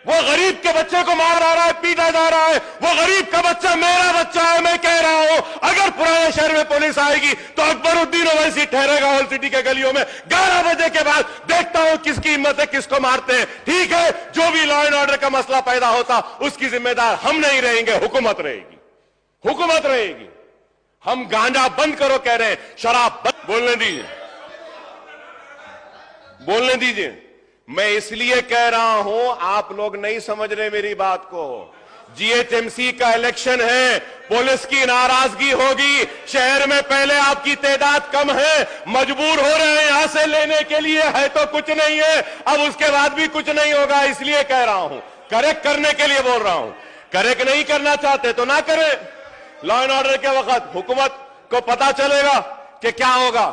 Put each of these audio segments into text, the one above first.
वो गरीब के बच्चे को मारा जा रहा है, पीटा जा रहा है। वो गरीब का बच्चा मेरा बच्चा है। मैं कह रहा हूं, अगर पुराने शहर में पुलिस आएगी तो अकबरुद्दीन ओवैसी ठहरेगा होल सिटी के गलियों में 11 बजे के बाद। देखता हूं किसकी हिम्मत है, किसको मारते हैं। ठीक है, जो भी लॉ एंड ऑर्डर का मसला पैदा होता उसकी जिम्मेदार हम नहीं रहेंगे, हुकूमत रहेगी, हुकूमत रहेगी। हम गांजा बंद करो कह रहे हैं, शराब बंद। बोलने दीजिए, बोलने दीजिए। मैं इसलिए कह रहा हूं, आप लोग नहीं समझ रहे मेरी बात को। जीएचएमसी का इलेक्शन है, पुलिस की नाराजगी होगी। शहर में पहले आपकी तादाद कम है, मजबूर हो रहे हैं यहां से लेने के लिए, है तो कुछ नहीं है, अब उसके बाद भी कुछ नहीं होगा। इसलिए कह रहा हूं, करेक्ट करने के लिए बोल रहा हूं। करेक्ट नहीं करना चाहते तो ना करें। लॉ एंड ऑर्डर के वक्त हुकूमत को पता चलेगा कि क्या होगा,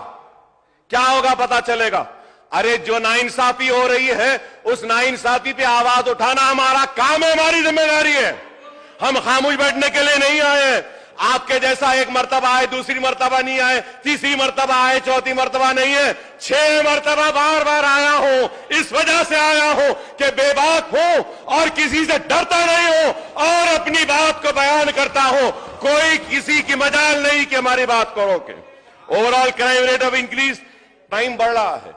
क्या होगा पता चलेगा। अरे जो नाइंसाफी हो रही है, उस नाइंसाफी पे आवाज उठाना हमारा काम है, हमारी जिम्मेदारी है। हम खामोश बैठने के लिए नहीं आए हैं। आपके जैसा एक मर्तबा आए, दूसरी मर्तबा नहीं आए, तीसरी मर्तबा आए, चौथी मर्तबा नहीं है, 6 मर्तबा बार बार आया हूं। इस वजह से आया हूं कि बेबाक हूं और किसी से डरता नहीं हूं और अपनी बात को बयान करता हूं। कोई किसी की मजाल नहीं कि हमारी बात को रोके। Overall crime rate of increase, crime बढ़ रहा है,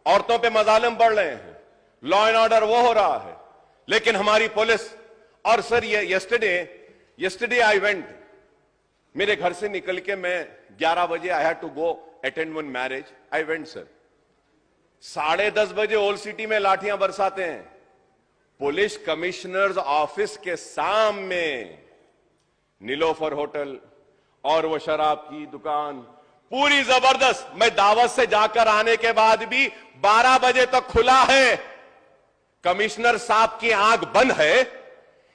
औरतों पे मजालिम बढ़ रहे हैं, लॉ एंड ऑर्डर वो हो रहा है। लेकिन हमारी पुलिस, और सर ये यस्टरडे आई वेंट, मेरे घर से निकल के मैं 11 बजे I had to go attend one marriage. I went sir, 10:30 बजे ओल्ड सिटी में लाठियां बरसाते हैं। पुलिस कमिश्नर्स ऑफिस के सामने नीलोफर होटल और वो शराब की दुकान पूरी जबरदस्त। मैं दावत से जाकर आने के बाद भी 12 बजे तक खुला है। कमिश्नर साहब की आंख बंद है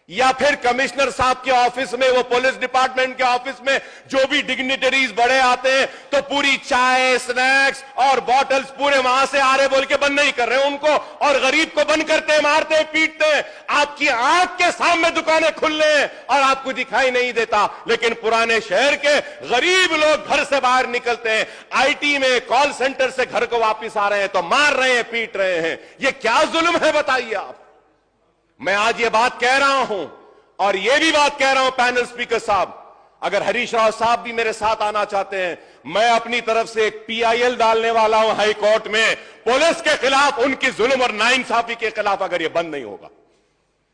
या फिर कमिश्नर साहब के ऑफिस में, वो पुलिस डिपार्टमेंट के ऑफिस में जो भी डिग्निटरीज बड़े आते हैं तो पूरी चाय, स्नैक्स और बॉटल्स पूरे वहां से आ रहे बोल के बंद नहीं कर रहे उनको, और गरीब को बंद करते हैं, मारते हैं, पीटते हैं। आपकी आंख के सामने दुकानें खुल रहे हैं और आपको दिखाई नहीं देता। लेकिन पुराने शहर के गरीब लोग घर से बाहर निकलते हैं, आईटी में, कॉल सेंटर से घर को वापिस आ रहे हैं तो मार रहे हैं, पीट रहे हैं। यह क्या जुल्म है बताइए आप। मैं आज ये बात कह रहा हूं और ये भी बात कह रहा हूं पैनल स्पीकर साहब, अगर हरीश राव साहब भी मेरे साथ आना चाहते हैं, मैं अपनी तरफ से एक पीआईएल डालने वाला हूं हाई कोर्ट में, पुलिस के खिलाफ, उनकी जुल्म और नाइंसाफी के खिलाफ, अगर ये बंद नहीं होगा।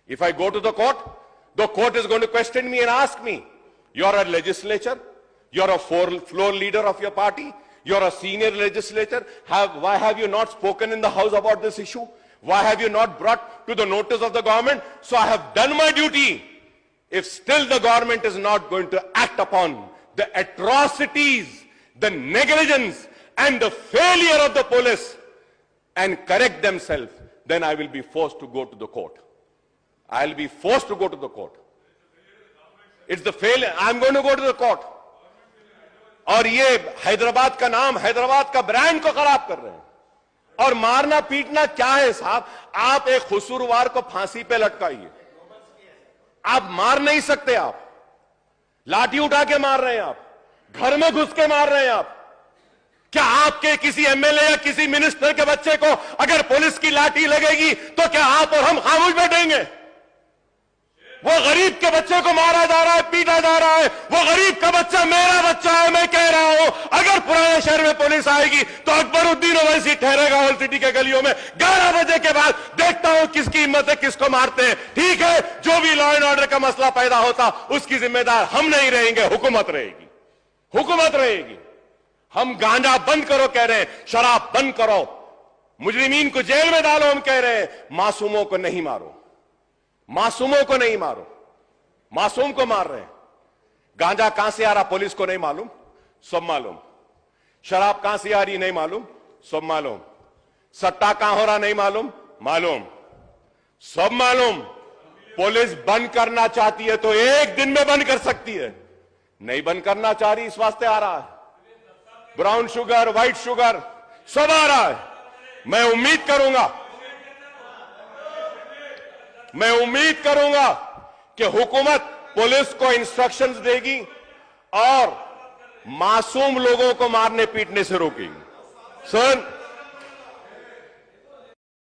If I go to the court is going to question me and ask me, you are a legislature, you are a floor leader of your party, you are a senior legislator, why have you not spoken in the house about this issue? Why have you not brought to the notice of the government? So I have done my duty. If still the government is not going to act upon the atrocities, the negligence and the failure of the police and correct themselves, then I will be forced to go to the court. I'll be forced to go to the court. It's the failure. I'm going to go to the court. और ये हैदराबाद का नाम, हैदराबाद का brand को खराब कर रहे हैं। और मारना पीटना क्या है साहब? आप एक कसूरवार को फांसी पे लटकाइए, आप मार नहीं सकते। आप लाठी उठा के मार रहे हैं, आप घर में घुस के मार रहे हैं। आप क्या आपके किसी एमएलए या किसी मिनिस्टर के बच्चे को अगर पुलिस की लाठी लगेगी तो क्या आप और हम खामोश बैठेंगे? वो गरीब के बच्चे को मारा जा रहा है, पीटा जा रहा है। वो गरीब का बच्चा मेरा बच्चा है। मैं कह रहा हूं, अगर पुराने शहर में पुलिस आएगी तो अकबरुद्दीन ओवैसी ठहरेगा होल सिटी के गलियों में 11 बजे के बाद। देखता हूं किसकी हिम्मत है, किसको मारते हैं। ठीक है, जो भी लॉ एंड ऑर्डर का मसला पैदा होता उसकी जिम्मेदार हम नहीं रहेंगे, हुकूमत रहेगी, हुकूमत रहेगी। हम गांजा बंद करो कह रहे हैं, शराब बंद करो, मुजरिमीन को जेल में डालो हम कह रहे हैं, मासूमों को नहीं मारो, मासूमों को नहीं मारो। मासूम को मार रहे हैं। गांजा कहां से आ रहा पुलिस को नहीं मालूम, सब मालूम। शराब कहां से आ रही नहीं मालूम, सब मालूम। सट्टा कहां हो रहा नहीं मालूम, मालूम, सब मालूम। पुलिस बंद करना चाहती है तो एक दिन में बंद कर सकती है, नहीं बंद करना चाह रही, इस वास्ते आ रहा है। ब्राउन शुगर, व्हाइट शुगर सब आ रहा है। मैं उम्मीद करूंगा कि हुकूमत पुलिस को इंस्ट्रक्शंस देगी और मासूम लोगों को मारने पीटने से रोकेगी। सर